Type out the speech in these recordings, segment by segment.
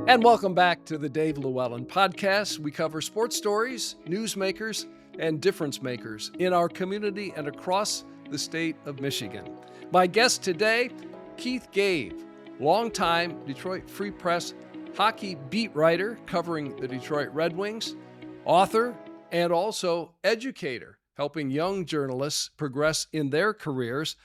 And welcome back to the Dave LewAllen podcast. We cover sports stories, newsmakers, and difference makers in our community and across the state of Michigan. My guest today, Keith Gave, longtime Detroit Free Press hockey beat writer covering the Detroit Red Wings, author, and also educator, helping young journalists progress in their careers.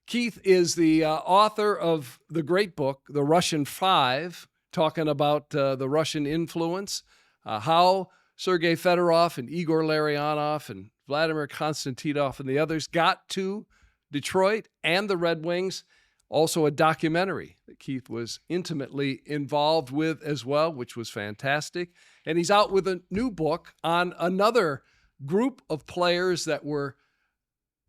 Keith is the author of the great book, The Russian Five, talking about the Russian influence, how Sergei Fedorov and Igor Larionov and Vladimir Konstantinov and the others got to Detroit and the Red Wings. Also a documentary that Keith was intimately involved with as well, which was fantastic. And he's out with a new book on another group of players that were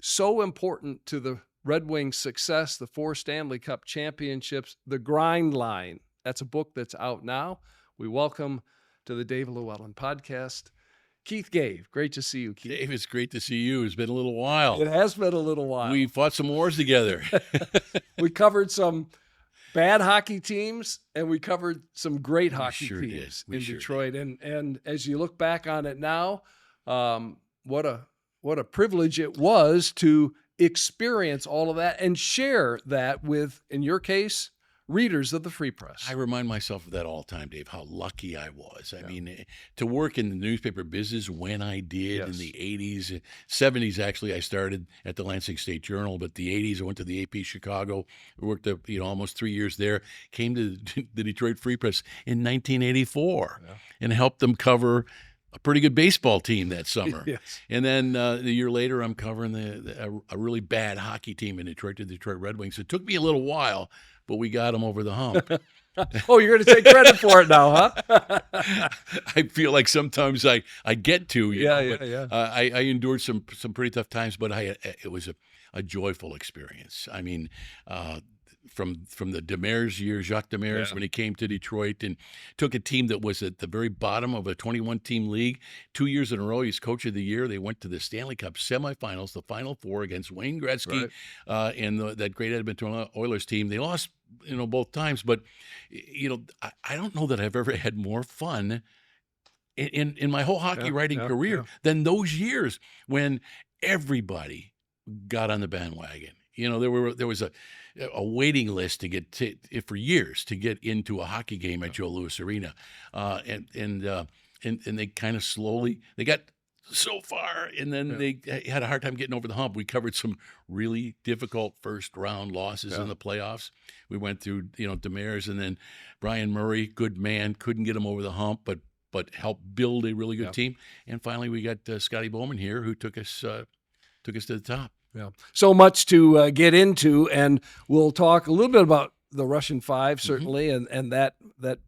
so important to the Red Wings' success, the 4 Stanley Cup championships, the grind line. That's a book that's out now. We welcome to the Dave LewAllen podcast, Keith Gave. Great to see you, Keith. Dave, it's great to see you. It's been a little while. It has been a little while. We fought some wars together. We covered some bad hockey teams, and we covered some great hockey teams in Detroit. And as you look back on it now, what a privilege it was to experience all of that and share that with, in your case, readers of the Free Press. I remind myself of that all the time, Dave, how lucky I was. I mean, to work in the newspaper business when I did in the 80s, 70s, actually, I started at the Lansing State Journal, but the 80s, I went to the AP Chicago, worked almost 3 years there, came to the Detroit Free Press in 1984 and helped them cover a pretty good baseball team that summer. And then the year later, I'm covering a really bad hockey team in Detroit, the Detroit Red Wings. It took me a little while, but we got them over the hump. Oh, you're going to take credit for it now, huh? I feel like sometimes I get to. I endured some pretty tough times, but it was a joyful experience. I mean, from the Demers years, Jacques Demers, when he came to Detroit and took a team that was at the very bottom of a 21-team league. 2 years in a row, he's Coach of the Year. They went to the Stanley Cup semifinals, the Final Four against Wayne Gretzky and that great Edmonton Oilers team. They lost, both times, but I don't know that I've ever had more fun in my whole hockey writing career than those years when everybody got on the bandwagon. There was a waiting list to get for years to get into a hockey game at Joe Louis Arena, and they kind of slowly they got so far, and then they had a hard time getting over the hump. We covered some really difficult first round losses in the playoffs. We went through Demers, and then Brian Murray, good man, couldn't get him over the hump, but helped build a really good team. And finally, we got Scotty Bowman here, who took us to the top. Yeah, so much to get into, and we'll talk a little bit about the Russian Five, certainly, and that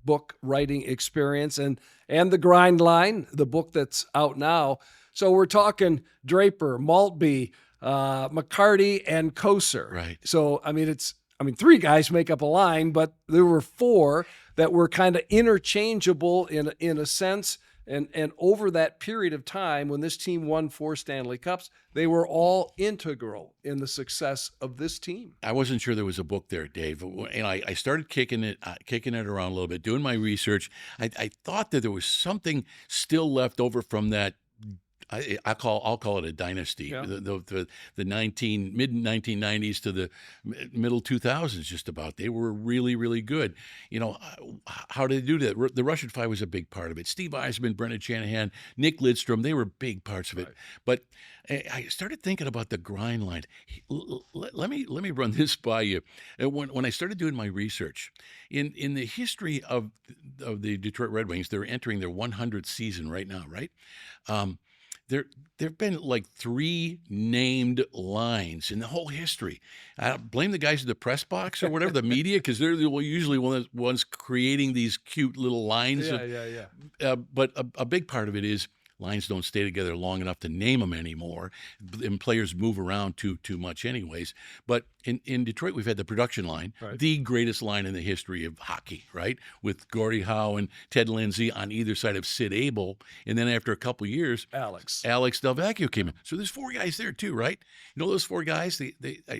book writing experience, and the grind line, the book that's out now. So we're talking Draper, Maltby, McCarty, and Koser. Right. So three guys make up a line, but there were 4 that were kind of interchangeable in a sense. And over that period of time, when this team won 4 Stanley Cups, they were all integral in the success of this team. I wasn't sure there was a book there, Dave. And I started kicking it around a little bit, doing my research. I thought that there was something still left over from that. I'll call it a dynasty. The mid 1990s to the middle 2000s, just about. They were really, really good. How did they do that? The Russian Five was a big part of it. Steve Eisman, Brendan Shanahan, Nick Lidstrom, they were big parts of it. But I started thinking about the grind line. Let me run this by you. When I started doing my research, in the history of the Detroit Red Wings, they're entering their 100th season right now, right? There've been like 3 named lines in the whole history. I don't blame the guys in the press box or whatever, the media, because they're usually ones creating these cute little lines. But a big part of it is lines don't stay together long enough to name them anymore, and players move around too much anyways. But in Detroit, we've had the production line, the greatest line in the history of hockey, right? With Gordie Howe and Ted Lindsay on either side of Sid Abel. And then after a couple of years, Alex Del Vecchio came in. So there's 4 guys there too, right? Those 4 guys,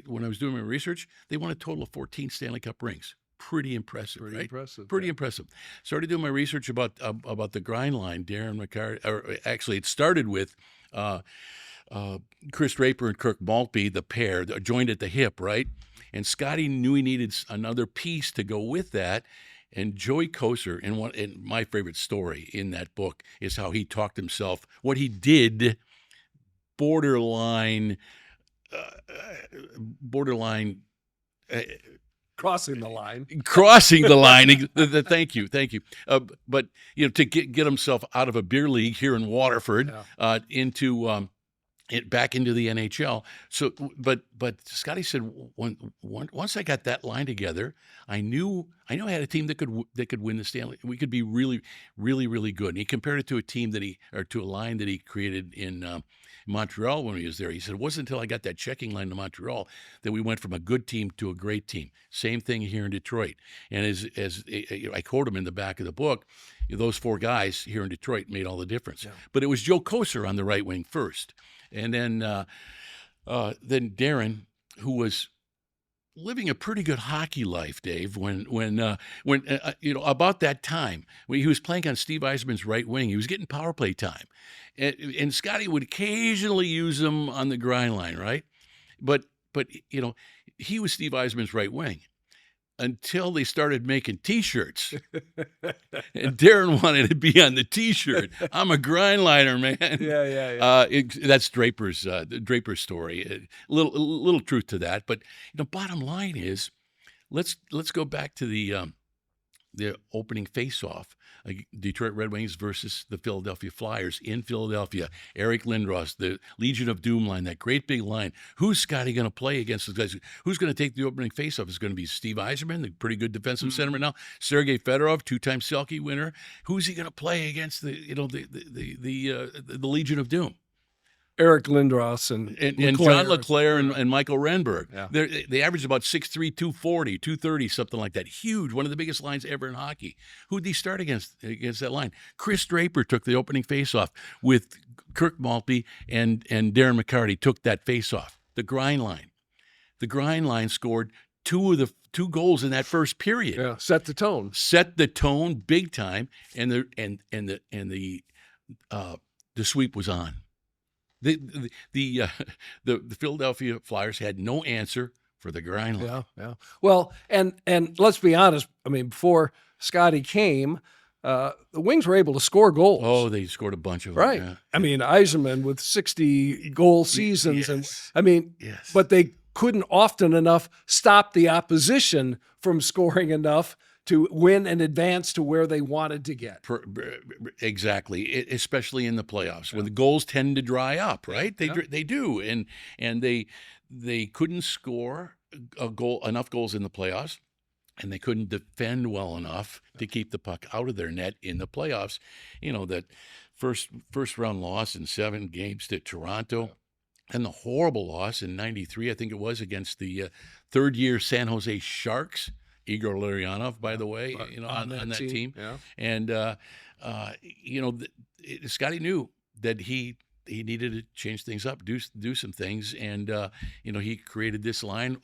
when I was doing my research, they won a total of 14 Stanley Cup rings. pretty impressive, Pretty right? impressive. Pretty Yeah. impressive. Started doing my research about the grind line. Darren McCarty, or actually, it started with Chris Draper and Kirk Maltby, the pair, joined at the hip, right? And Scotty knew he needed another piece to go with that. And Joey Koser, and my favorite story in that book is how he talked himself, what he did, borderline. Crossing the line. Crossing the line. Thank you. But to get himself out of a beer league here in Waterford, into back into the NHL. So, but Scotty said, once I got that line together, I knew I had a team that could win the Stanley. We could be really, really, really good. And he compared it to a line that he created in Montreal when he was there. He said, it wasn't until I got that checking line to Montreal that we went from a good team to a great team. Same thing here in Detroit. And as I quote him in the back of the book, those four guys here in Detroit made all the difference. Yeah. But it was Joe Koser on the right wing first. And then Darren, who was living a pretty good hockey life, Dave, when about that time, when he was playing on Steve Yzerman's right wing, he was getting power play time. And Scotty would occasionally use him on the grind line, right? But he was Steve Yzerman's right wing until they started making T-shirts. And Darren wanted to be on the T-shirt. I'm a grind liner, man. Yeah. That's Draper's story. A little truth to that. But bottom line is, let's go back to the opening face-off. Detroit Red Wings versus the Philadelphia Flyers in Philadelphia. Eric Lindros, the Legion of Doom line, that great big line. Who's Scotty going to play against those guys? Who's going to take the opening faceoff? Is it going to be Steve Yzerman, the pretty good defensive centerman now? Sergei Fedorov, two-time Selke winner. Who's he going to play against the Legion of Doom? Eric Lindros and John LeClaire and Michael Renberg. Yeah. They averaged about 6'3", 240, 230, something like that. Huge, one of the biggest lines ever in hockey. Who did he start against that line? Chris Draper took the opening faceoff with Kirk Maltby, and Darren McCarty took that faceoff. The grind line. The grind line scored two goals in that first period. Yeah, set the tone. Set the tone big time, and the sweep was on. The Philadelphia Flyers had no answer for the grind line. Yeah. Well, and let's be honest. I mean, before Scotty came, the Wings were able to score goals. Oh, they scored a bunch of them. Right. Yeah. I mean, Yzerman with 60 goal seasons, Yes. but they couldn't often enough stop the opposition from scoring enough to win and advance to where they wanted to get. Exactly, especially in the playoffs, when the goals tend to dry up, right? They do, and they couldn't score enough goals in the playoffs, and they couldn't defend well enough to keep the puck out of their net in the playoffs. That first round loss in 7 games to Toronto. And the horrible loss in '93, I think it was, against the third-year San Jose Sharks. Igor Larionov, by the way, on that team. Yeah. And, Scotty knew that he needed to change things up, do some things. And, he created this line.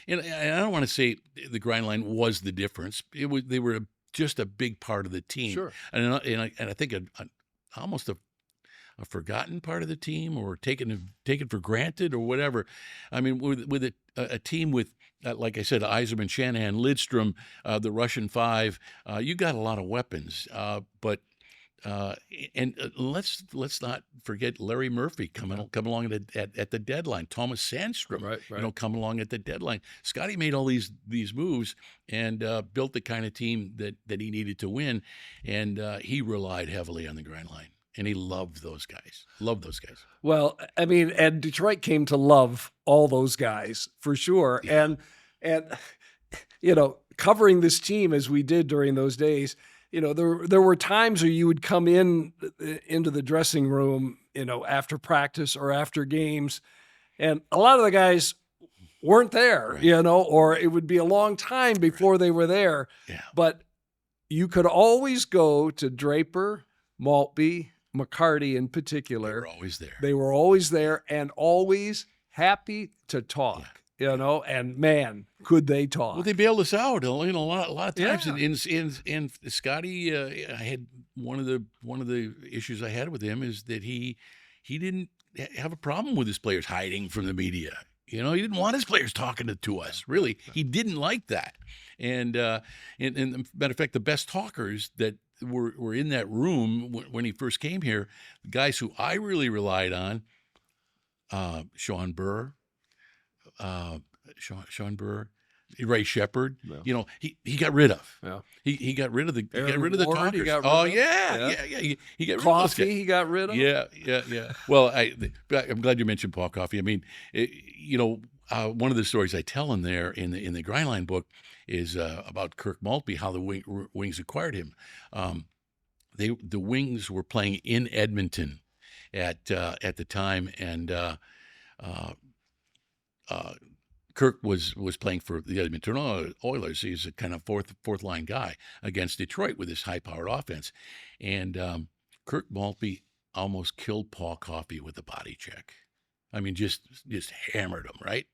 And I don't want to say the grind line was the difference. They were just a big part of the team. Sure. And I think almost a forgotten part of the team, or taken for granted, or whatever. I mean, with a team with, like I said, Yzerman, Shanahan, Lidstrom, the Russian Five, you got a lot of weapons. But let's not forget Larry Murphy come along at the deadline. Thomas Sandstrom, right. Come along at the deadline. Scotty made all these moves and built the kind of team that he needed to win, and he relied heavily on the grind line. And he loved those guys. Well, I mean, and Detroit came to love all those guys for sure. Yeah. And covering this team as we did during those days, there were times where you would come into the dressing room, after practice or after games, and a lot of the guys weren't there, or it would be a long time before they were there. Yeah. But you could always go to Draper, Maltby, McCarty in particular. They were always there. And always happy to talk, and man, could they talk? Well, they bailed us out, a lot of times. Yeah. And Scotty, I had one of the issues I had with him is that he didn't have a problem with his players hiding from the media. He didn't want his players talking to us. Really, he didn't like that. And matter of fact, the best talkers that were in that room when he first came here, the guys who I really relied on, Sean Burr, Ray Shepard. Yeah. He got rid of. Yeah. He got rid of the Aaron Ward, talkers. he got rid Oh of. yeah. He got Coffee, rid of he got rid of. Yeah. Well, I'm glad you mentioned Paul Coffey. I mean, one of the stories I tell in there in the Grindline book is about Kirk Maltby, how the Wings acquired him. The Wings were playing in Edmonton at the time, and Kirk was playing for the Edmonton Oilers. He's a kind of fourth line guy against Detroit with his high-powered offense, and Kirk Maltby almost killed Paul Coffey with a body check. I mean, just hammered him, right?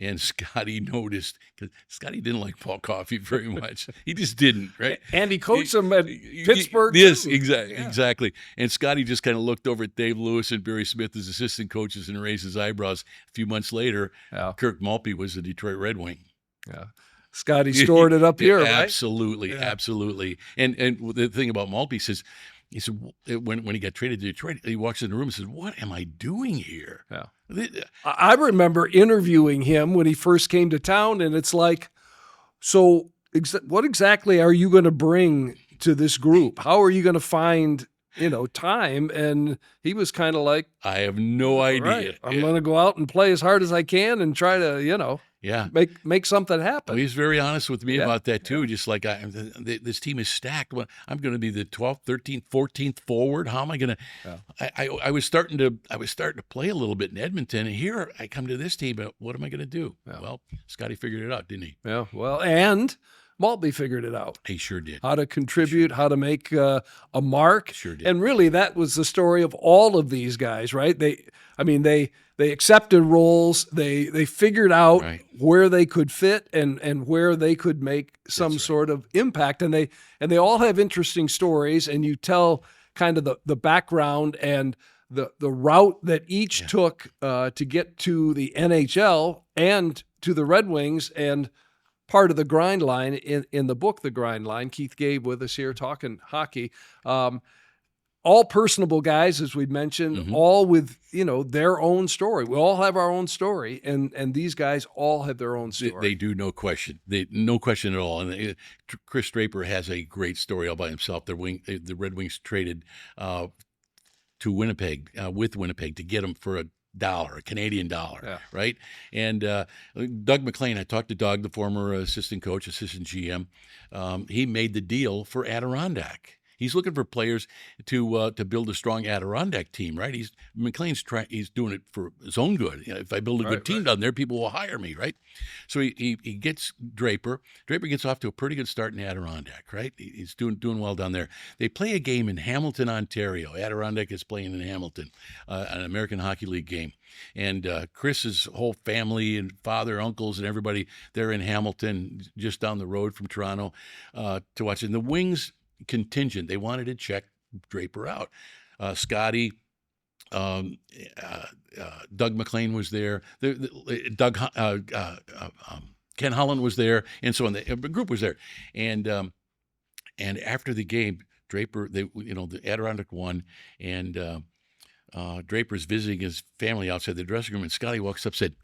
And Scotty noticed, because Scotty didn't like Paul Coffey very much. He just didn't, right? And he coached him at Pittsburgh. Yes, too. Exactly. And Scotty just kind of looked over at Dave Lewis and Barry Smith as assistant coaches and raised his eyebrows. A few months later, Kirk Maltby was a Detroit Red Wing. Yeah. Scotty stored it up here, right? Absolutely. And the thing about Maltby he said when he got traded to Detroit, he walks in the room and says, "What am I doing here?" Yeah. I remember interviewing him when he first came to town, and it's like, so what exactly are you going to bring to this group? How are you going to find, time? And he was kind of like, I have no idea. Right, I'm going to go out and play as hard as I can and try to, make something happen. Well, he's very honest with me about that too. Just like this team is stacked. Well, I'm going to be the 12th, 13th, 14th forward. How am I going to? Yeah. I was starting to play a little bit in Edmonton, and here I come to this team. But what am I going to do? Yeah. Well, Scotty figured it out, didn't he? Yeah. Well, and Maltby figured it out. He sure did. How to contribute, how to make a mark. Sure did. And really, that was the story of all of these guys, right? They accepted roles. They figured out where they could fit and where they could make some sort of impact. And they all have interesting stories. And you tell kind of the background and the route that each took to get to the NHL and to the Red Wings, and part of the grind line in the book, The Grind Line. Keith Gabe with us here talking hockey. All personable guys, as we've mentioned, all with, their own story. We all have our own story, and these guys all have their own story. They do, no question. No question at all. And Chris Draper has a great story all by himself. The Red Wings traded to Winnipeg, with Winnipeg, to get him for a Canadian dollar, right? And Doug McLean, I talked to Doug, the former assistant coach, assistant GM. He made the deal for Adirondack. He's looking for players to build a strong Adirondack team, right? He's doing it for his own good. If I build a good team down there, people will hire me, right? So he gets Draper. Draper gets off to a pretty good start in Adirondack, right? He's doing well down there. They play a game in Hamilton, Ontario. Adirondack is playing in Hamilton, an American Hockey League game. And Chris's whole family and father, uncles, and everybody, they're in Hamilton, just down the road from Toronto, to watch. And the Wings contingent, they wanted to check Draper out. Scotty, Doug McLean was there. Ken Holland was there, and so on. The group was there, and after the game, Draper, the Adirondack won, and Draper's visiting his family outside the dressing room, and Scotty walks up and said,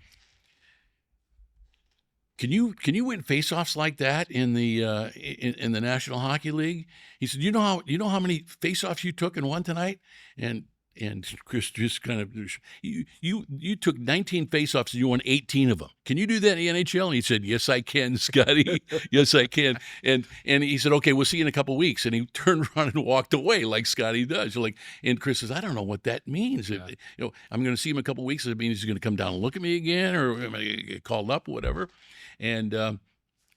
Can you win faceoffs like that in the National Hockey League? He said, you know how many faceoffs you took and won tonight? And Chris just kind of, you took 19 faceoffs and you won 18 of them. Can you do that in the NHL? And he said, yes, I can, Scotty. Yes, I can. And he said, okay, we'll see you in a couple of weeks. And he turned around and walked away like Scotty does. And Chris says, I don't know what that means. Yeah. I'm going to see him in a couple of weeks. Does it mean he's going to come down and look at me again, or am I going to get called up or whatever? And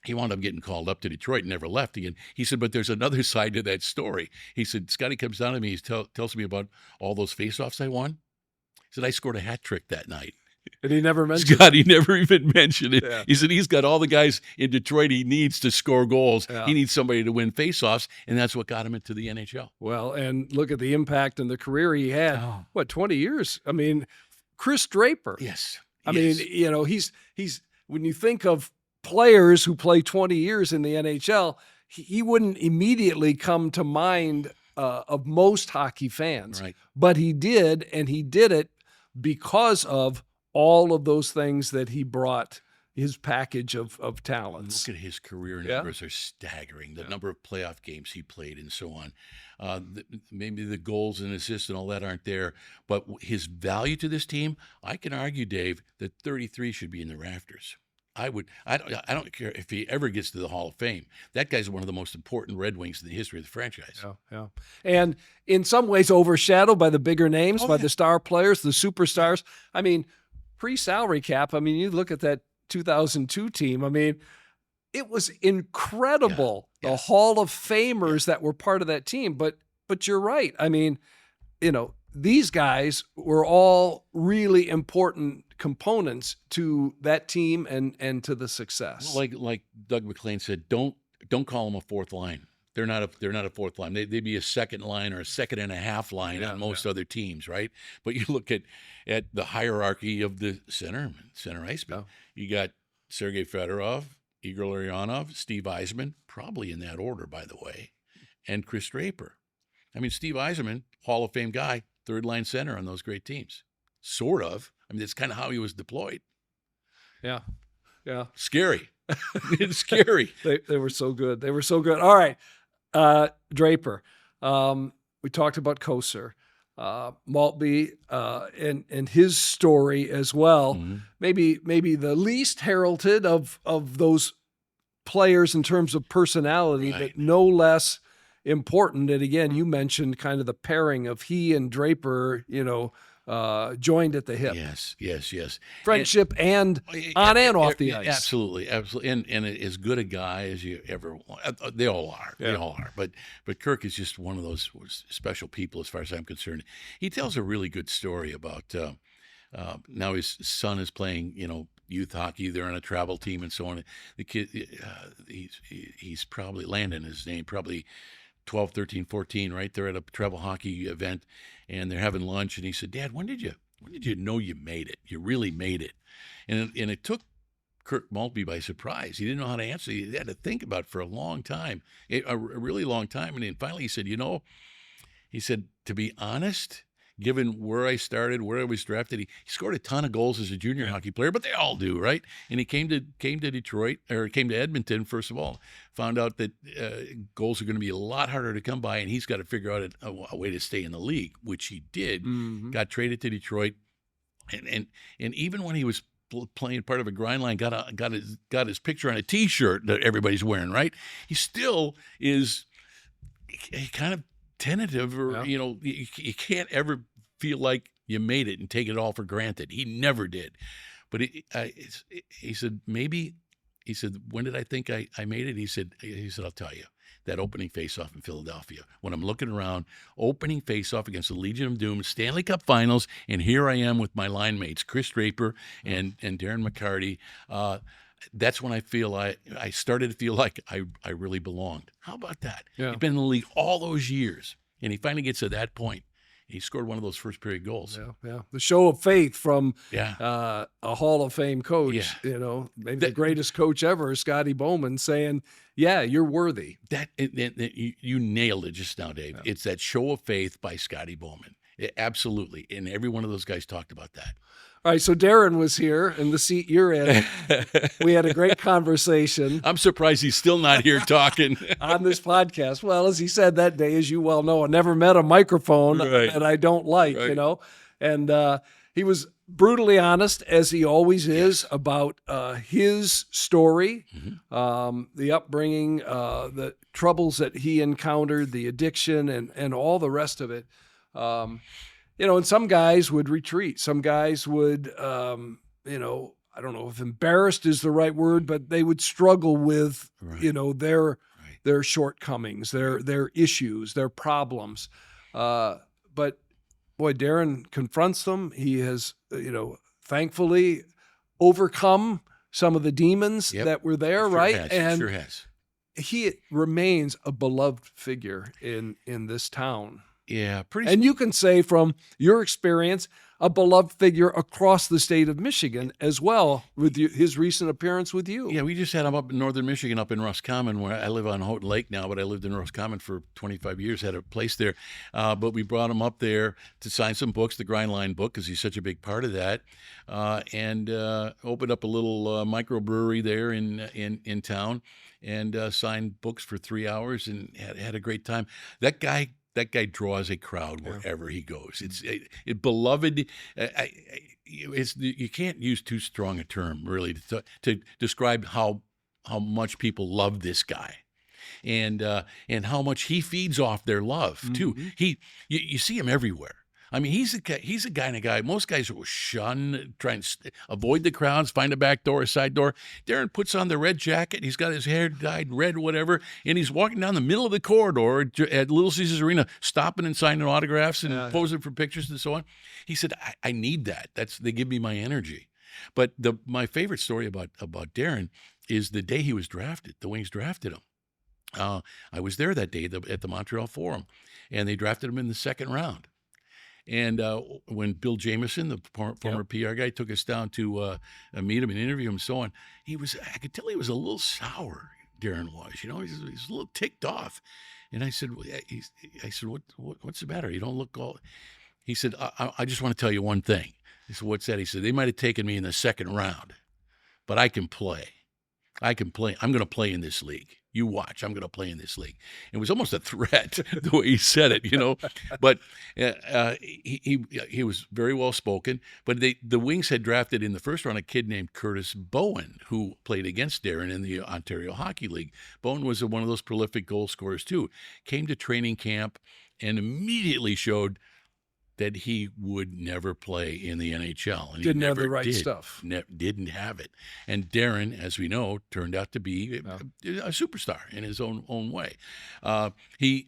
he wound up getting called up to Detroit and never left again. He said, but there's another side to that story. He said, Scotty comes down to me. He tells me about all those faceoffs I won. He said, I scored a hat trick that night. And he never mentioned Scotty never even mentioned it. Yeah. He said he's got all the guys in Detroit he needs to score goals. Yeah. He needs somebody to win faceoffs, and that's what got him into the NHL. Well, and look at the impact and the career he had. Oh. What, 20 years? I mean, Chris Draper. Yes. I mean, you know, he's when you think of players who play 20 years in the NHL, he wouldn't immediately come to mind of most hockey fans. Right. But he did, and he did it because of all of those things that he brought, his package of talents. Look at his career numbers are staggering. The number of playoff games he played and so on. Maybe the goals and assists and all that aren't there, but his value to this team, I can argue, Dave, that 33 should be in the rafters. I don't care if he ever gets to the Hall of Fame. That guy's one of the most important Red Wings in the history of the franchise. Yeah. And in some ways overshadowed by the bigger names, by the star players, the superstars. I mean, pre-salary cap, I mean, you look at that 2002 team, I mean, it was incredible, the Hall of Famers that were part of that team. But you're right. I mean, you know, these guys were all really important components to that team and to the success. Like Doug McLean said, don't call them a fourth line. They're not a fourth line. They'd be a second line or a second and a half line on most other teams, right? But you look at the hierarchy of the center iceman. Yeah. You got Sergei Fedorov, Igor Larionov, Steve Yzerman, probably in that order, by the way, and Chris Draper. I mean, Steve Yzerman, Hall of Fame guy, third line center on those great teams. Sort of. I mean, that's kind of how he was deployed. Yeah. Scary. It's scary. They were so good. They were so good. All right. Draper. We talked about Kosar. Maltby and his story as well. Mm-hmm. Maybe the least heralded of those players in terms of personality, but no less important. And again, you mentioned kind of the pairing of he and Draper, you know, joined at the hip. Yes. Friendship and on and off the ice. Absolutely. And as good a guy as you ever want. They all are. They all are. But Kirk is just one of those special people as far as I'm concerned. He tells a really good story about now his son is playing, you know, youth hockey. They're on a travel team and so on. The kid, he's probably, Landon is his name, probably 12, 13, 14, right? They're at a travel hockey event and they're having lunch. And he said, Dad, when did you know you made it? You really made it. And it took Kirk Maltby by surprise. He didn't know how to answer. He had to think about it for a long time, a really long time. And then finally he said, you know, to be honest, given where I started, where I was drafted, he scored a ton of goals as a junior hockey player, but they all do, right? And he came to Detroit, or came to Edmonton, first of all, found out that goals are going to be a lot harder to come by, and he's got to figure out a way to stay in the league, which he did. Mm-hmm. Got traded to Detroit, and even when he was playing part of a grind line, got his picture on a T-shirt that everybody's wearing, right? He still is kind of tentative, or you know, you can't ever feel like you made it and take it all for granted. He never did. But he said, maybe, he said, when did I think I made it? He said, I'll tell you, that opening faceoff in Philadelphia. When I'm looking around, opening faceoff against the Legion of Doom, Stanley Cup Finals, and here I am with my line mates, Chris Draper and Darren McCarty. That's when I started to feel like I really belonged. How about that? Yeah. He's been in the league all those years, and he finally gets to that point. He scored one of those first period goals. Yeah. The show of faith from a Hall of Fame coach. Yeah. You know, maybe the greatest coach ever, Scotty Bowman, saying, "Yeah, you're worthy." You nailed it just now, Dave. Yeah. It's that show of faith by Scotty Bowman. Absolutely, and every one of those guys talked about that. All right, so Darren was here in the seat you're in. We had a great conversation. I'm surprised he's still not here talking on this podcast. Well, as he said that day, as you well know, I never met a microphone that I don't like, you know. And he was brutally honest, as he always is, about his story, the upbringing, the troubles that he encountered, the addiction, and all the rest of it. You know, and some guys would retreat. Some guys would, you know, I don't know if embarrassed is the right word, but they would struggle with, you know, their shortcomings, their issues, their problems. But boy, Darren confronts them. He has, you know, thankfully overcome some of the demons Yep. that were there, Sure right? has. And Sure has. he remains a beloved figure in this town. Yeah, And you can say from your experience, a beloved figure across the state of Michigan as well, with his recent appearance with you. Yeah, we just had him up in northern Michigan, up in Roscommon, where I live on Houghton Lake now, but I lived in Roscommon for 25 years, had a place there. But we brought him up there to sign some books, the Grindline book, because he's such a big part of that, and opened up a little microbrewery there in town, and signed books for 3 hours, and had a great time. That guy draws a crowd wherever he goes. It's beloved. You can't use too strong a term really to describe how much people love this guy, and how much he feeds off their love too. You see him everywhere. I mean, he's a guy. Most guys will shun, try and avoid the crowds, find a back door, a side door. Darren puts on the red jacket. He's got his hair dyed red, whatever, and he's walking down the middle of the corridor at Little Caesars Arena, stopping and signing autographs and posing for pictures and so on. He said, "I need that. They give me my energy." But my favorite story about Darren is the day he was drafted. The Wings drafted him. I was there that day at the Montreal Forum, and they drafted him in the second round. And when Bill Jameson, the former PR guy, took us down to meet him and interview him and so on, I could tell he was a little sour, Darren was. He's a little ticked off. And I said, what's the matter? You don't look all... He said, I just want to tell you one thing. I said, what's that? He said, they might have taken me in the second round, but I can play. I'm going to play in this league. You watch. I'm going to play in this league. It was almost a threat the way he said it, But he was very well spoken. But the Wings had drafted in the first round a kid named Curtis Bowen, who played against Darren in the Ontario Hockey League. Bowen was one of those prolific goal scorers too. Came to training camp and immediately showed that he would never play in the NHL. And didn't have the right stuff. Didn't have it. And Darren, as we know, turned out to be a superstar in his own way. He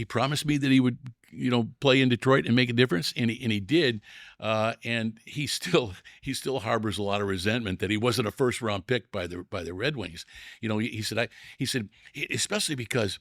promised me that he would, play in Detroit and make a difference, and he did. And he still harbors a lot of resentment that he wasn't a first round pick by the Red Wings. He said especially because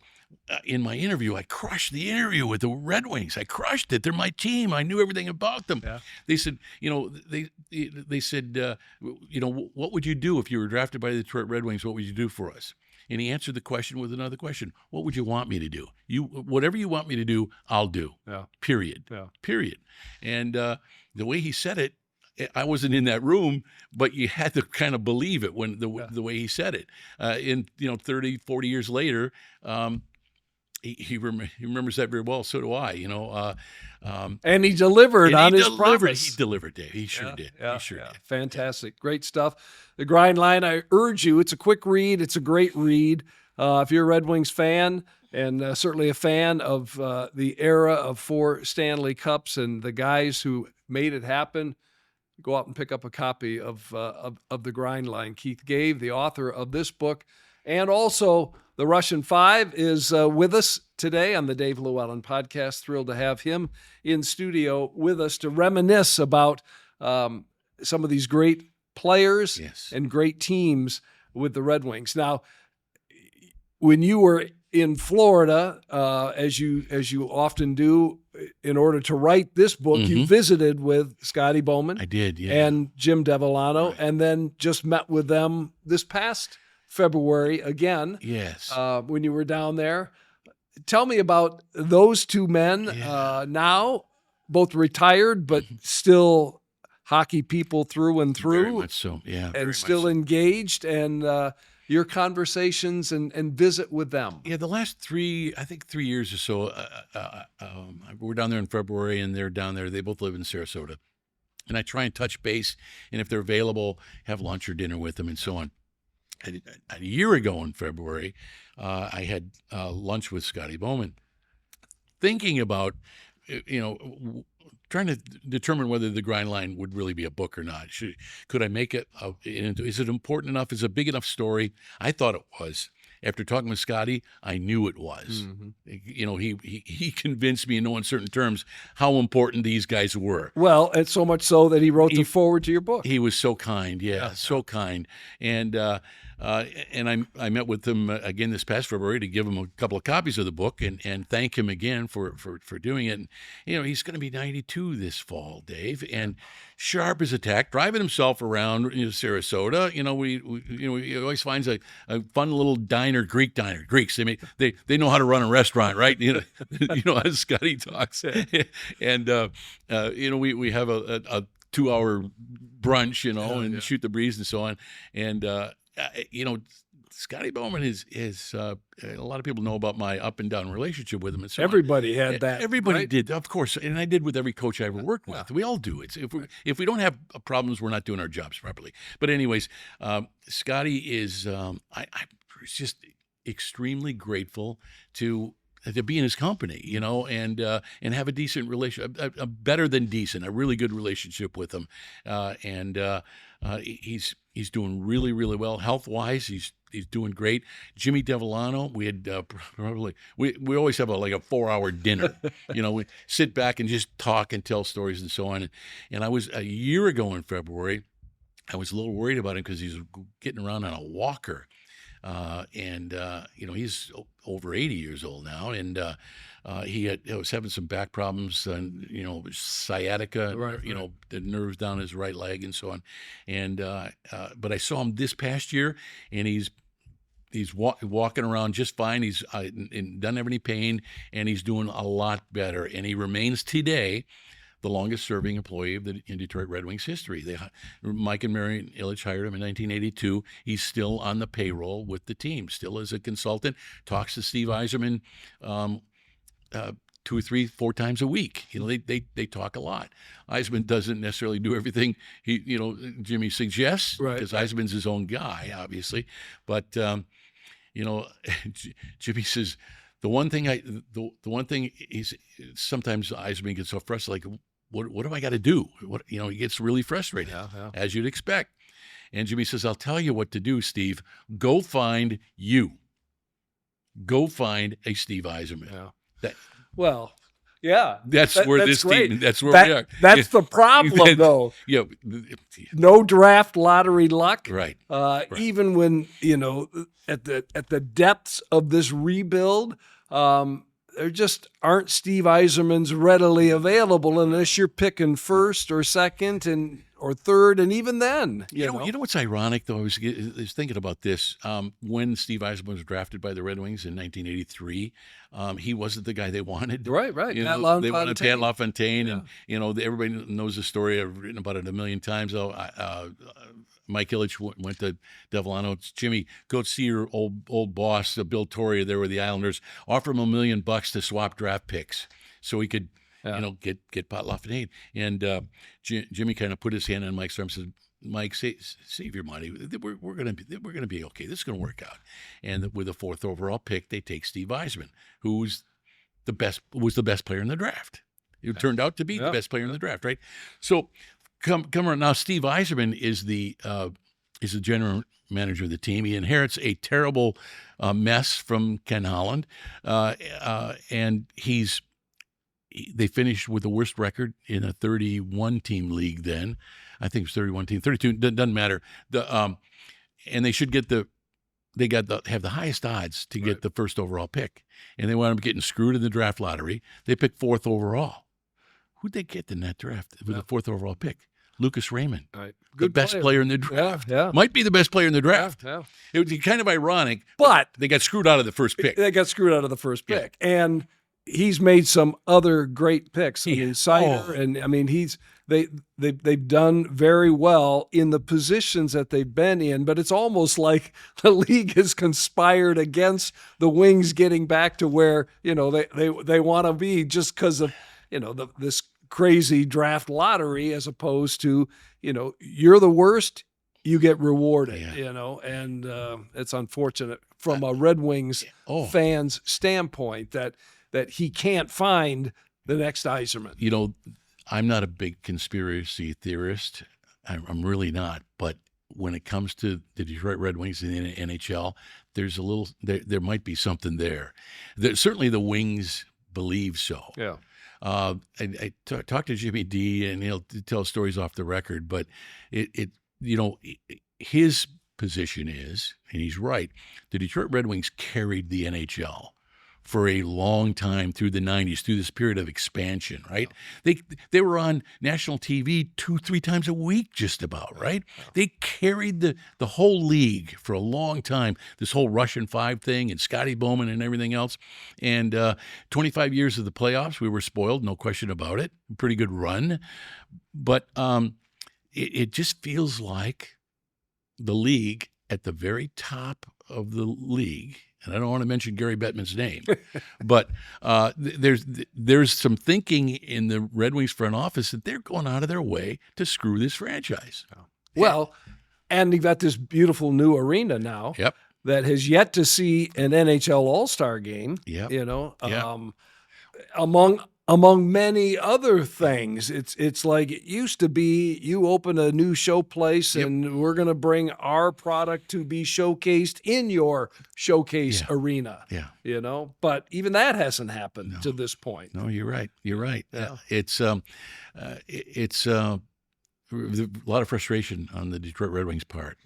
in my interview I crushed the interview with the Red Wings. I crushed it. They're my team. I knew everything about them. Yeah. They said, they said, what would you do if you were drafted by the Detroit Red Wings? What would you do for us? And he answered the question with another question. What would you want me to do? Whatever you want me to do, I'll do. Yeah. Period. Yeah. Period. And the way he said it, I wasn't in that room, but you had to kind of believe it when the way he said it. 30, 40 years later, he remembers that very well. So do I. And he delivered on his promise. He delivered, Dave. He sure did. He sure did. Fantastic. Great stuff. The Grindline, I urge you, it's a quick read. It's a great read. If you're a Red Wings fan, and certainly a fan of the era of 4 Stanley Cups and the guys who made it happen, go out and pick up a copy of the Grindline. Keith Gave, the author of this book, and also the Russian Five, is with us today on the Dave LewAllen podcast. Thrilled to have him in studio with us to reminisce about some of these great players and great teams with the Red Wings. Now, when you were in Florida, as you often do, in order to write this book, you visited with Scotty Bowman. I did, and Jim Devellano, and then just met with them this past February again. Yes. When you were down there. Tell me about those two men now, both retired, but still hockey people through and through. Very much so, yeah. And still engaged, and your conversations and visit with them. Yeah, the last 3 years or so, we're down there in February, and they're down there. They both live in Sarasota. And I try and touch base, and if they're available, have lunch or dinner with them and so on. A year ago in February, I had lunch with Scotty Bowman, thinking about, trying to determine whether the Grindline would really be a book or not. Could I make it? Is it important enough? Is it a big enough story? I thought it was. After talking with Scotty, I knew it was. You know, he convinced me in no uncertain terms how important these guys were. Well, and so much so that he wrote the foreword to your book. He was so kind, so kind. And I met with him again this past February to give him a couple of copies of the book and thank him again for doing it. And, you know, he's going to be 92 this fall, Dave, and sharp as a tack, driving himself around Sarasota. You know, he always finds a fun little diner, Greek diner. Greeks, they know how to run a restaurant, right? You know how Scotty talks. And you know, we have a 2-hour brunch, you know, and shoot the breeze and so on. And you know, Scotty Bowman is a lot of people know about my up and down relationship with him. And so everybody had that. Everybody right? did, of course, and I did with every coach I ever worked with. We all do. It's if we don't have problems, we're not doing our jobs properly. But anyways, Scotty is I'm just extremely grateful to be in his company, you know, and have a decent relationship, a better than decent, a really good relationship with him, and he's doing really, really well health wise. He's doing great. Jimmy Devellano, we had probably we always have a 4-hour dinner, you know, we sit back and just talk and tell stories and so on. And I was a year ago in February, I was a little worried about him because he's getting around on a walker. And you know, he's over 80 years old now, and he was having some back problems, and you know, sciatica, you know, the nerves down his right leg and so on. And but I saw him this past year, and he's walking around just fine. He's doesn't have any pain, and he's doing a lot better. And he remains today the longest-serving employee in Detroit Red Wings history. Mike and Marion Illich hired him in 1982. He's still on the payroll with the team, still as a consultant. Talks to Steve Yzerman 2 or 3, 4 times a week. You know, they talk a lot. Yzerman doesn't necessarily do everything Jimmy suggests, because Yzerman's his own guy, obviously. But you know, Jimmy says, The one thing is sometimes Yzerman gets so frustrated, like, what do I got to do? He gets really frustrated, as you'd expect. And Jimmy says, I'll tell you what to do, Steve. Go find a Steve Yzerman. That's where we are. That's the problem, though. Yeah, no draft lottery luck. Right. Even when at the depths of this rebuild, there just aren't Steve Yzermans readily available unless you're picking first or second or third, and even then, you know what's ironic though? I was thinking about this when Steve Yzerman was drafted by the Red Wings in 1983. He wasn't the guy they wanted. Right. They wanted Pat LaFontaine, and everybody knows the story. I've written about it a million times. Mike Illich went to Devellano. Jimmy, go see your old boss, Bill Torrey, there with the Islanders. Offer him $1 million to swap draft picks so he could, get Pat LaFontaine. And Jimmy kind of put his hand on Mike's arm and said, Mike, save your money. We're gonna be okay. This is gonna work out. And with the 4th overall pick, they take Steve Yzerman, who was the best player in the draft. It turned out to be the best player in the draft, right? So. Come around now. Steve Yzerman is the general manager of the team. He inherits a terrible mess from Ken Holland, and they finished with the worst record in a 31-team league. Then I think it's 31 team, 32 doesn't matter. And they should have the highest odds to get the 1st overall pick, and they wound up getting screwed in the draft lottery. They picked 4th overall. Who'd they get in that draft with the 4th overall pick? Lucas Raymond, the best player in the draft. Might be the best player in the draft. It would be kind of ironic, but they got screwed out of the first pick. And he's made some other great picks. I mean, Sider, and I mean they've done very well in the positions that they've been in. But it's almost like the league has conspired against the Wings getting back to where they want to be, just because of this crazy draft lottery, as opposed to, you're the worst, you get rewarded, and it's unfortunate from a Red Wings fan's standpoint that he can't find the next Yzerman. I'm not a big conspiracy theorist. I'm really not. But when it comes to the Detroit Red Wings in the NHL, there's a little there might be something there. Certainly the Wings believe so. Yeah. I talked to Jimmy D, and he'll tell stories off the record, but his position is, and he's right, the Detroit Red Wings carried the NHL for a long time through the 90s, through this period of expansion, right? They were on national TV 2-3 times a week just about, right? They carried the whole league for a long time, this whole Russian Five thing and Scotty Bowman and everything else. And 25 years of the playoffs, we were spoiled, no question about it. Pretty good run. But it just feels like the league at the very top of the league, and I don't want to mention Gary Bettman's name, but there's some thinking in the Red Wings front office that they're going out of their way to screw this franchise. Well, and you've got this beautiful new arena now that has yet to see an NHL All-Star game, among many other things. It's like it used to be, you open a new show place and we're going to bring our product to be showcased in your showcase arena. But even that hasn't happened to this point. No, you're right. It's a lot of frustration on the Detroit Red Wings part.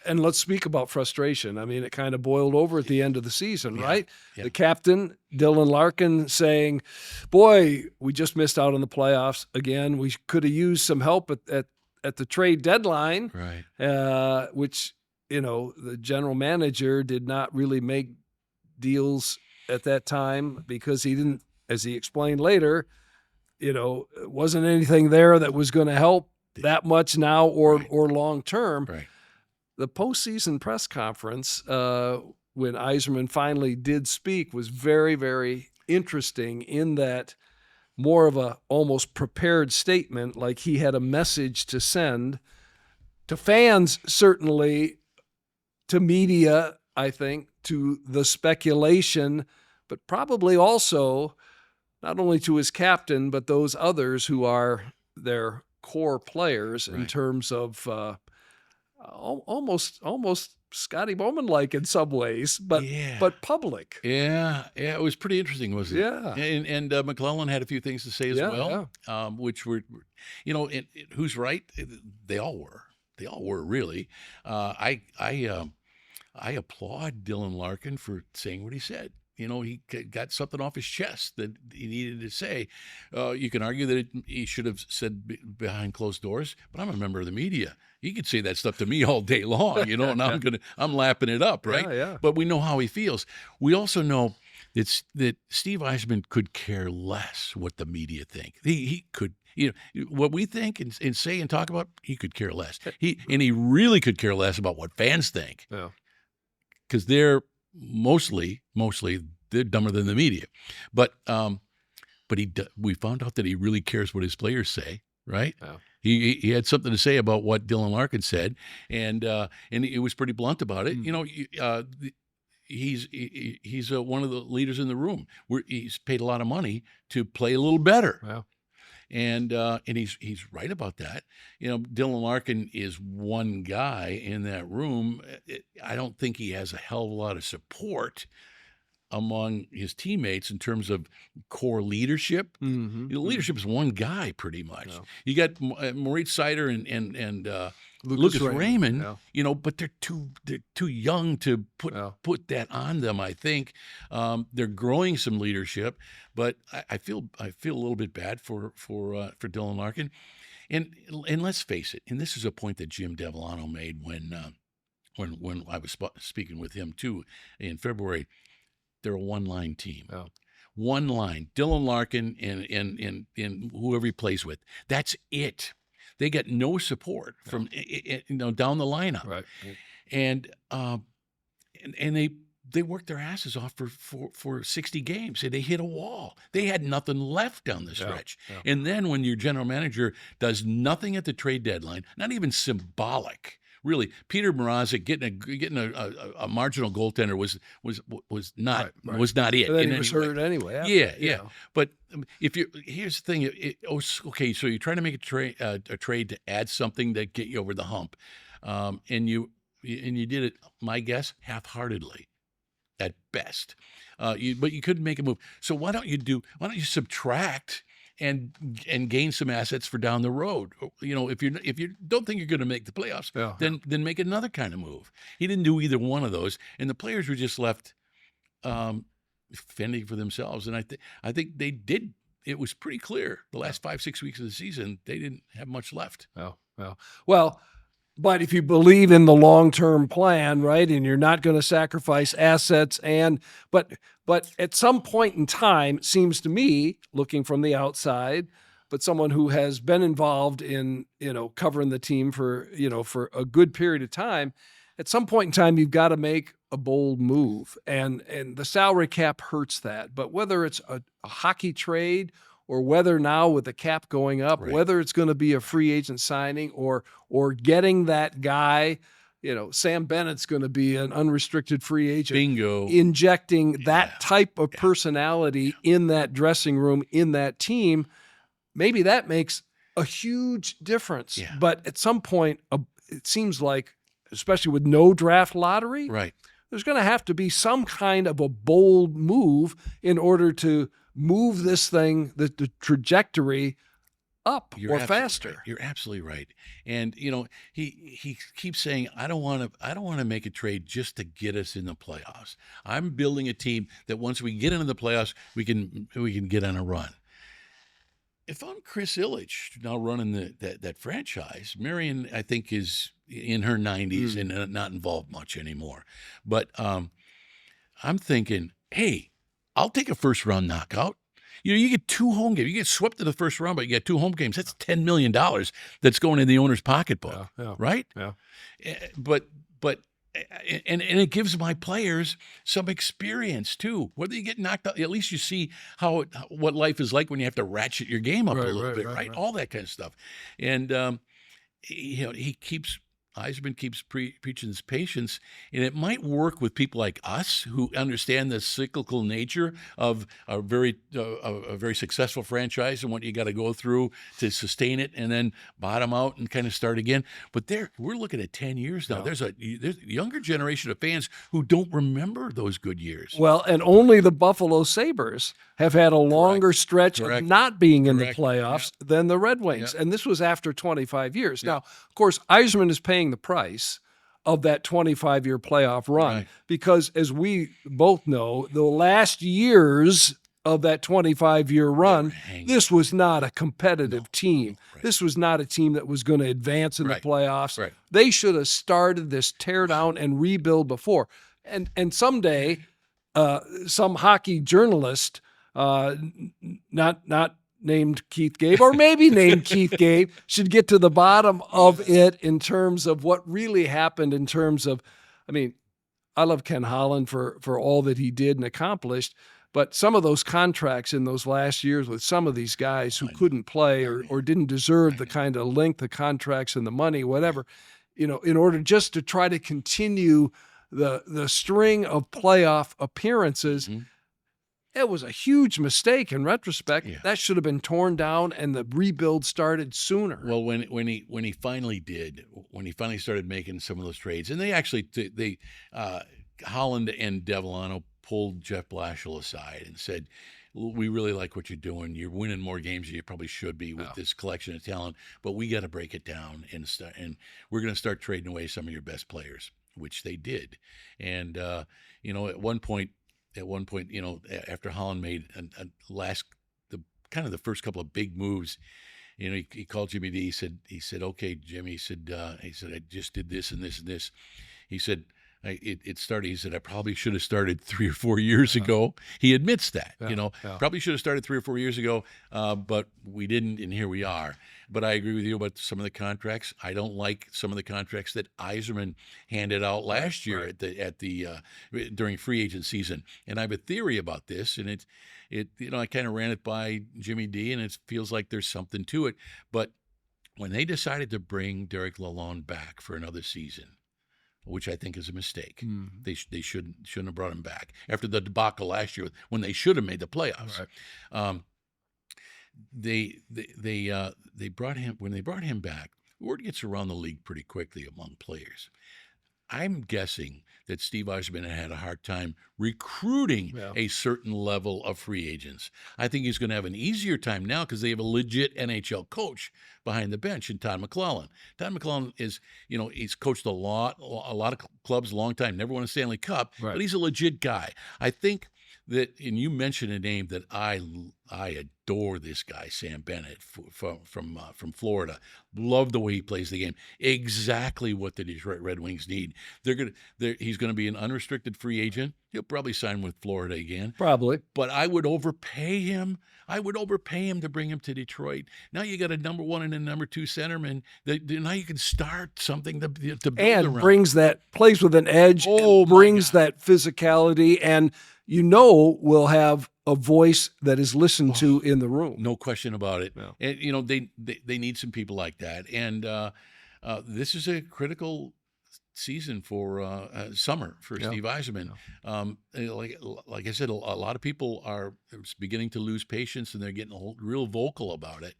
And let's speak about frustration. I mean, it kind of boiled over at the end of the season, right? Yeah. The captain, Dylan Larkin, saying, boy, we just missed out on the playoffs again. We could have used some help at the trade deadline, right? Which, the general manager did not really make deals at that time because he didn't, as he explained later, it wasn't anything there that was going to help that much now or long term. Right. The postseason press conference, when Yzerman finally did speak, was very, very interesting in that more of a almost prepared statement, like he had a message to send to fans, certainly, to media, I think, to the speculation, but probably also not only to his captain, but those others who are their core players in terms of almost Scotty Bowman-like in some ways, but public. Yeah, it was pretty interesting, wasn't it? Yeah. And McClellan had a few things to say as well, which were, who's right? They all were really. I applaud Dylan Larkin for saying what he said. He got something off his chest that he needed to say. You can argue that he should have said behind closed doors, but I'm a member of the media. He could say that stuff to me all day long, and I'm lapping it up, right? Yeah. But we know how he feels. We also know that Steve Yzerman could care less what the media think. He could, what we think and say and talk about, he could care less. He really could care less about what fans think. Yeah. Because they're mostly they're dumber than the media, but we found out that he really cares what his players say, right? Yeah. He had something to say about what Dylan Larkin said, and he was pretty blunt about it. He's one of the leaders in the room. He's paid a lot of money to play a little better. Wow. And he's right about that. Dylan Larkin is one guy in that room. I don't think he has a hell of a lot of support among his teammates in terms of core leadership. Mm-hmm. Leadership is one guy pretty much. Yeah. You got Moritz Seider and Lucas Raymond, but they're too young to put that on them. I think they're growing some leadership, but I feel a little bit bad for Dylan Larkin, and let's face it. And this is a point that Jim Devellano made when I was speaking with him too in February. They're a one-line team. Oh. One line. Dylan Larkin and whoever he plays with. That's it. They get no support from down the lineup, right? And they worked their asses off for 60 games, and they hit a wall. They had nothing left down the stretch. Yeah. And then when your general manager does nothing at the trade deadline, not even symbolic. Really, Peter Mrazek getting a marginal goaltender was not it. And then he was hurt anyway. Yeah. But here's the thing. Okay, so you're trying to make a trade to add something that get you over the hump, and you and you did it, my guess, half-heartedly at best. But you couldn't make a move. So why don't you subtract and gain some assets for down the road? If you don't think you're going to make the playoffs, then make another kind of move. He didn't do either one of those, and the players were just left fending for themselves. And I think they did. It was pretty clear the last 5-6 weeks of the season they didn't have much left. Well, but if you believe in the long-term plan, right, and you're not going to sacrifice assets, but at some point in time, it seems to me, looking from the outside, but someone who has been involved in covering the team for a good period of time, at some point in time, you've got to make a bold move, and the salary cap hurts that. But whether it's a hockey trade, or whether now with the cap going up, whether it's going to be a free agent signing or getting that guy, Sam Bennett's going to be an unrestricted free agent. Bingo. Injecting that type of personality in that dressing room, in that team, maybe that makes a huge difference. Yeah. But at some point, it seems like, especially with no draft lottery, there's going to have to be some kind of a bold move in order to move this thing, the trajectory up faster. Right. You're absolutely right. And he keeps saying, I don't want to make a trade just to get us in the playoffs. I'm building a team that once we get into the playoffs, we can get on a run. If I'm Chris Ilitch now running that franchise, Marion, I think, is in her 90s and not involved much anymore. But I'm thinking, hey, I'll take a first-round knockout. You get 2 home games. You get swept in the first round, but you get 2 home games. That's $10 million that's going in the owner's pocketbook, right? Yeah. But it gives my players some experience too. Whether you get knocked out, at least you see what life is like when you have to ratchet your game up a little bit, right? All that kind of stuff. And Yzerman keeps preaching his patience, and it might work with people like us who understand the cyclical nature of a very successful franchise and what you got to go through to sustain it and then bottom out and kind of start again. But we're looking at 10 years now. There's a younger generation of fans who don't remember those good years. Well, and only the Buffalo Sabres have had a longer stretch of not being in the playoffs than the Red Wings. And this was after 25 years. Now, of course, Yzerman is paying the price of that 25-year playoff run because, as we both know, the last years of that 25-year run, this was not a competitive team. This was not a team that was going to advance in the playoffs. They should have started this teardown and rebuild before. And someday, some hockey journalist, not named Keith Gabe, or maybe named Keith Gabe, should get to the bottom of it in terms of what really happened in terms of, I love Ken Holland for all that he did and accomplished, but some of those contracts in those last years with some of these guys who couldn't play or didn't deserve the kind of length of contracts and the money, whatever, in order just to try to continue the string of playoff appearances. It was a huge mistake in retrospect. That should have been torn down and the rebuild started sooner. Well, when he finally started making some of those trades, and they Holland and Devellano pulled Jeff Blashill aside and said, we really like what you're doing. You're winning more games than you probably should be with this collection of talent, but we got to break it down and we're going to start trading away some of your best players, which they did. And at one point, after Holland made the first couple of big moves, he called Jimmy D. He said, okay, Jimmy, he said, I just did this and this and this. He said, it started. He said, I probably should have started 3 or 4 years ago. He admits that, probably should have started 3 or 4 years ago, but we didn't, and here we are. But I agree with you about some of the contracts. I don't like some of the contracts that Yzerman handed out last year during free agent season. And I have a theory about this, and I kind of ran it by Jimmy D, and it feels like there's something to it. But when they decided to bring Derek LewAllen back for another season, which I think is a mistake. They shouldn't have brought him back after the debacle last year when they should have made the playoffs. They brought him back. Word gets around the league pretty quickly among players. I'm guessing that Steve Yzerman had a hard time recruiting Yeah. a certain level of free agents. I think he's going to have an easier time now because they have a legit NHL coach behind the bench in Todd McLellan. Todd McLellan is, he's coached a lot of clubs a long time, never won a Stanley Cup, Right. but he's a legit guy. I think that, and you mentioned a name that I adore, this guy, Sam Bennett from Florida. Love the way he plays the game. Exactly what the Detroit Red Wings need. He's going to be an unrestricted free agent. He'll probably sign with Florida again. Probably. But I would overpay him. I would overpay him to bring him to Detroit. Now you got a number 1 and a number 2 centerman. Now you can start something to build And around. plays with an edge, and brings that physicality, and will have a voice that is listened to in the room. No question about it. Yeah. And they need some people like that. And this is a critical season for summer for Steve Yzerman. Like I said, a lot of people are beginning to lose patience, and they're getting real vocal about it.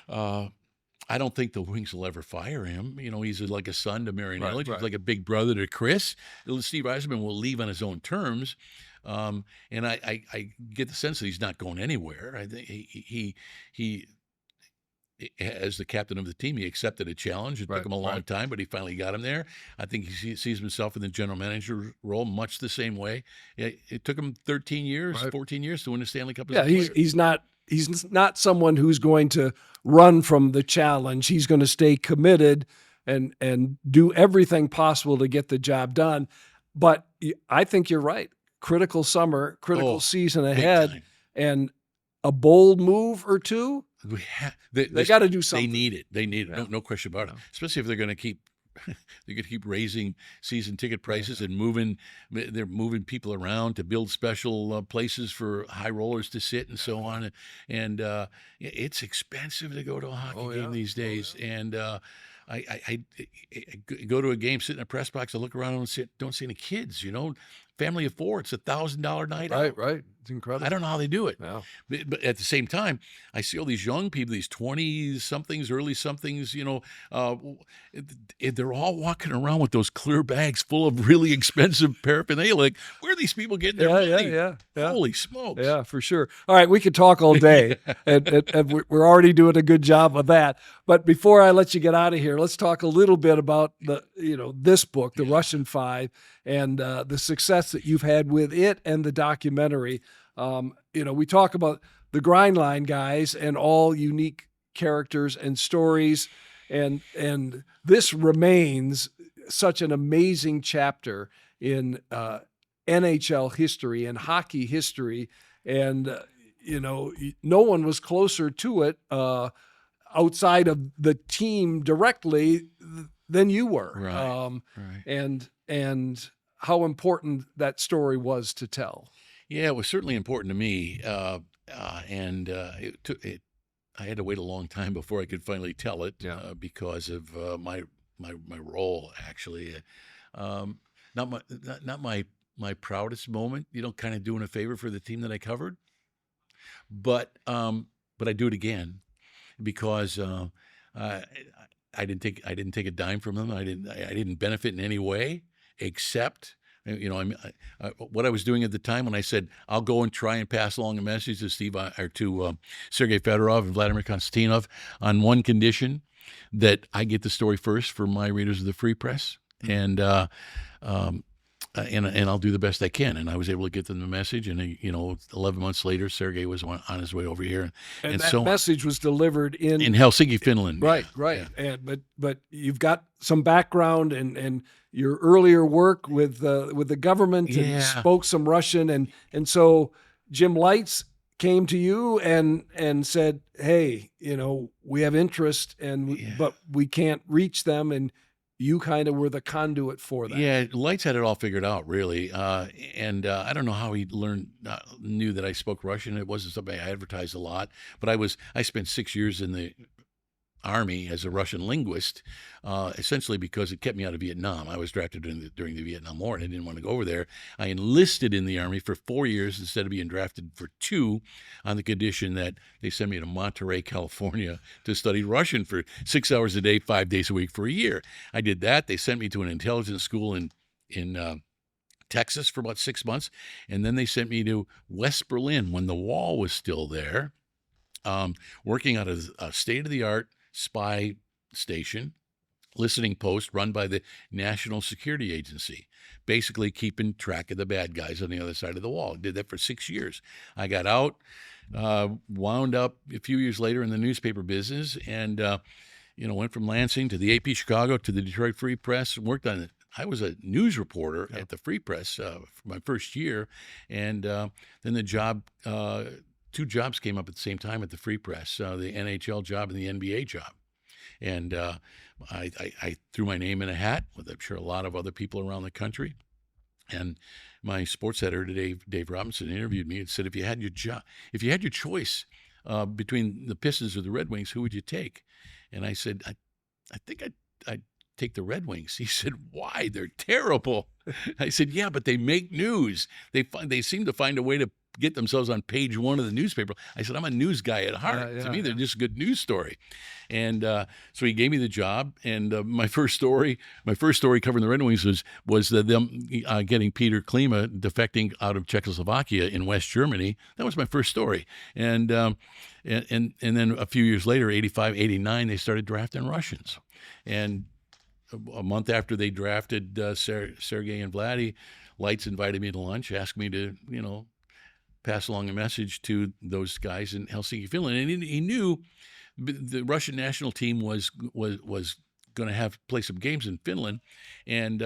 I don't think the Wings will ever fire him. He's like a son to Marian Illich. He's like a big brother to Chris. Steve Yzerman will leave on his own terms. And I get the sense that he's not going anywhere. I think he as the captain of the team, he accepted a challenge. It took him a long time, but he finally got him there. I think he sees himself in the general manager role much the same way. It took him 13 years, 14 years to win the Stanley Cup. He's not someone who's going to run from the challenge. He's going to stay committed and do everything possible to get the job done. But I think you're right. Critical summer, critical season ahead, and a bold move or two. They got to do something. They need it. They need it. No question about it. Especially if they're going to keep raising season ticket prices and they're moving people around to build special places for high rollers to sit and so on. And it's expensive to go to a hockey game these days. And I go to a game, sit in a press box, I look around and don't see any kids. Family of 4, it's $1,000 night out. Right. It's incredible. I don't know how they do it. Yeah. But at the same time, I see all these young people, these 20-somethings, early somethings, they're all walking around with those clear bags full of really expensive paraphernalia. Like, where are these people getting their money? Yeah. Holy smokes. Yeah, for sure. All right, we could talk all day, and we're already doing a good job of that. But before I let you get out of here, let's talk a little bit about this book, The Russian Five, and the success that you've had with it and the documentary. We talk about the grind line guys and all unique characters and stories, and this remains such an amazing chapter in NHL history and hockey history, and no one was closer to it outside of the team directly than you were. Right. And how important that story was to tell. Yeah, it was certainly important to me, and I had to wait a long time before I could finally tell it because of my role. Actually, not my proudest moment. Kind of doing a favor for the team that I covered, but I do it again because I didn't take a dime from them. I didn't benefit in any way except. What I was doing at the time when I said I'll go and try and pass along a message to Sergei Fedorov and Vladimir Konstantinov on one condition, that I get the story first for my readers of the Free Press, and I'll do the best I can. And I was able to get them the message. And 11 months later, Sergei was on his way over here, and that message was delivered in Helsinki, Finland. Right. Yeah. And but you've got some background and your earlier work with the government and spoke some Russian, and so Jim Lights came to you and said, hey, we have interest but we can't reach them, and you kind of were the conduit for that. Yeah, Lights had it all figured out, really. And I don't know how he knew that I spoke Russian. It wasn't something I advertised a lot, but I spent 6 years in the Army as a Russian linguist, essentially because it kept me out of Vietnam. I was drafted during the Vietnam War, and I didn't want to go over there. I enlisted in the Army for 4 years instead of being drafted for 2, on the condition that they send me to Monterey, California, to study Russian for 6 hours a day, 5 days a week for a year. I did that. They sent me to an intelligence school in Texas for about 6 months, and then they sent me to West Berlin when the wall was still there, working out of a state-of-the-art spy station, listening post run by the National Security Agency, basically keeping track of the bad guys on the other side of the wall. Did that for 6 years. I got out, wound up a few years later in the newspaper business, and went from Lansing to the AP Chicago to the Detroit Free Press, and worked on it. I was a news reporter at the Free Press for my first year, and then the job, 2 jobs came up at the same time at the Free Press, the NHL job and the NBA job. And I threw my name in a hat with, I'm sure, a lot of other people around the country. And my sports editor, Dave Robinson, interviewed me and said, if you had your choice between the Pistons or the Red Wings, who would you take? And I said, I think I'd take the Red Wings. He said, why? They're terrible. I said, yeah, but they make news. They seem to find a way to get themselves on page 1 of the newspaper. I said, I'm a news guy at heart. To me, they're just a good news story. And so he gave me the job. And my first story covering the Red Wings was them getting Peter Klima defecting out of Czechoslovakia in West Germany. That was my first story. And then a few years later, 85, 89, they started drafting Russians. And a month after they drafted Sergei and Vladimir, Lights invited me to lunch, asked me to, pass along a message to those guys in Helsinki, Finland. And he knew the Russian national team was going to play some games in Finland, and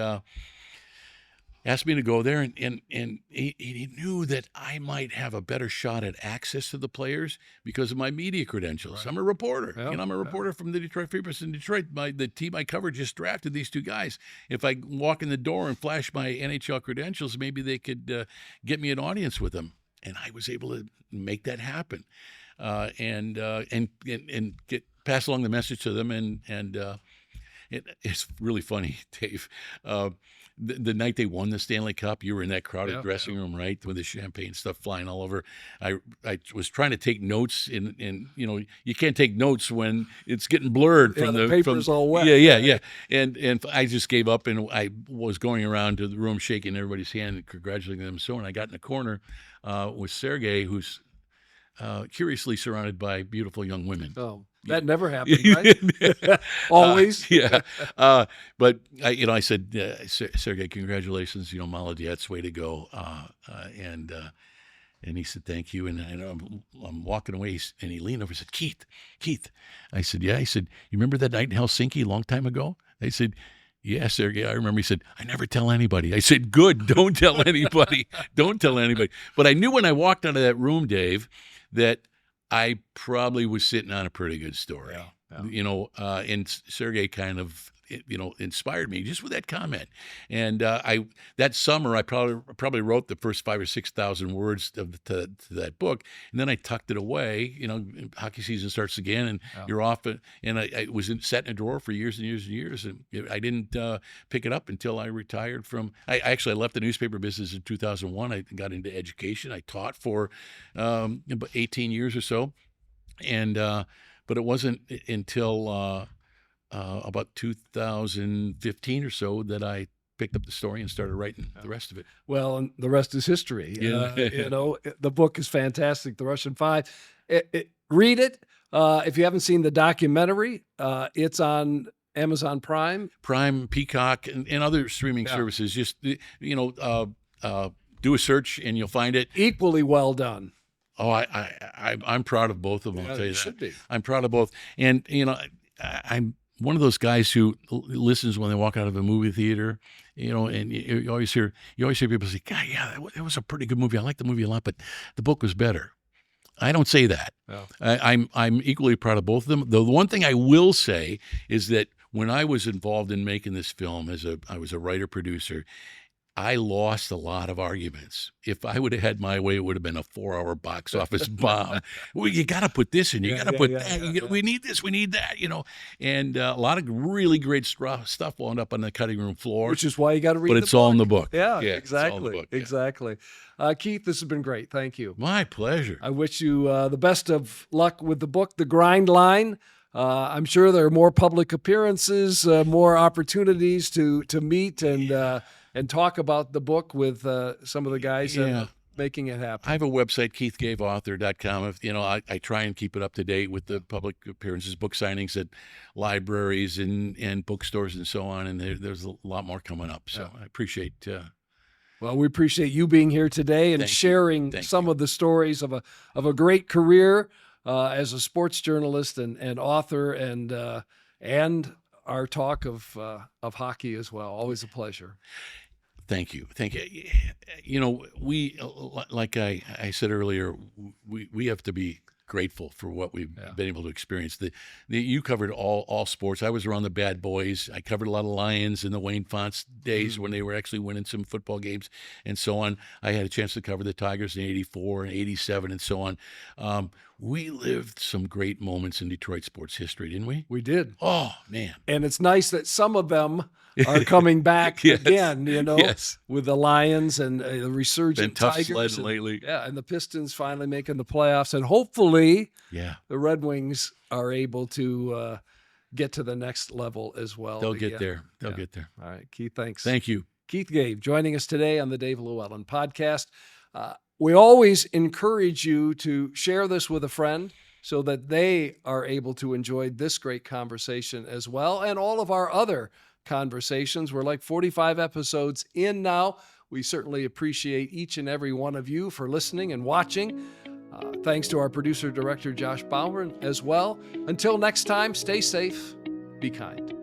asked me to go there. And he knew that I might have a better shot at access to the players because of my media credentials. Right. I'm a reporter. Yeah, I'm a reporter from the Detroit Free Press in Detroit. The team I covered just drafted these 2 guys. If I walk in the door and flash my NHL credentials, maybe they could get me an audience with them. And I was able to make that happen, and pass along the message to them. And it's really funny, Dave. The night they won the Stanley Cup, you were in that crowded dressing room, right, with the champagne stuff flying all over. I was trying to take notes, and you can't take notes when it's getting blurred from the paper's all wet. Yeah. And I just gave up, and I was going around to the room shaking everybody's hand and congratulating them. So, and I got in a corner with Sergei, who's curiously surrounded by beautiful young women. Oh. That never happened, right? Always. But I said, Sergei, congratulations, молодец, way to go. And he said, thank you. And I'm walking away, and he leaned over and said, Keith. I said, yeah. He said, you remember that night in Helsinki a long time ago? I said, yeah, Sergei, I remember. He said, I never tell anybody. I said, good, don't tell anybody. Don't tell anybody. But I knew when I walked out of that room, Dave, that I probably was sitting on a pretty good story, and Sergei kind of, inspired me just with that comment. And that summer, I probably wrote the first 5,000 or 6,000 words to that book, and then I tucked it away. Hockey season starts again, and you're off, and I was sat in a drawer for years and years and years, and I didn't pick it up until I retired from. I left the newspaper business in 2001. I got into education. I taught for about 18 years or so, and but it wasn't until about 2015 or so that I picked up the story and started writing the rest of it. Well, and the rest is history. The book is fantastic, The Russian Five. Read it. If you haven't seen the documentary, it's on Amazon Prime, Peacock, and other streaming services. Just, do a search and you'll find it. Equally well done. Oh, I'm proud of both of them. I'll tell you that. Should be. I'm proud of both. And, I'm one of those guys who listens when they walk out of a movie theater, and you always hear people say, God, yeah, that was a pretty good movie. I like the movie a lot, but the book was better. I don't say that. No. I'm equally proud of both of them. The one thing I will say is that when I was involved in making this film I was a writer-producer, I lost a lot of arguments. If I would have had my way, it would have been a 4-hour box office bomb. Well, you got to put this in. You got to put that. We need this. We need that. And a lot of really great stuff wound up on the cutting room floor. Which is why you got to read. But it's all in the book. Yeah, exactly. Exactly. It's all in the book, yeah. Exactly. Keith, this has been great. Thank you. My pleasure. I wish you the best of luck with the book, The Grind Line. I'm sure there are more public appearances, more opportunities to meet and talk about the book with some of the guys making it happen. I have a website, keithgaveauthor.com. I try and keep it up to date with the public appearances, book signings at libraries and bookstores and so on. And there's a lot more coming up. So I appreciate. Well, we appreciate you being here today and sharing some of the stories of a great career as a sports journalist and author and our talk of hockey as well. Always a pleasure. Thank you. We, like I said earlier, we have to be grateful for what we've been able to experience. You covered all sports. I was around the bad boys. I covered a lot of Lions in the Wayne Fonts days when they were actually winning some football games and so on. I had a chance to cover the Tigers in '84 and '87 and so on. We lived some great moments in Detroit sports history, didn't we? We did. Oh, man. And it's nice that some of them are coming back again, with the Lions and the resurgent Been tough Tigers. sledding lately. Yeah, and the Pistons finally making the playoffs. And hopefully the Red Wings are able to get to the next level as well. They'll get there. They'll get there. All right, Keith, thanks. Thank you. Keith Gave joining us today on the Dave LewAllen podcast. We always encourage you to share this with a friend so that they are able to enjoy this great conversation as well, and all of our other conversations. We're like 45 episodes in now. We certainly appreciate each and every one of you for listening and watching. Thanks to our producer-director, Josh Bauer, as well. Until next time, stay safe, be kind.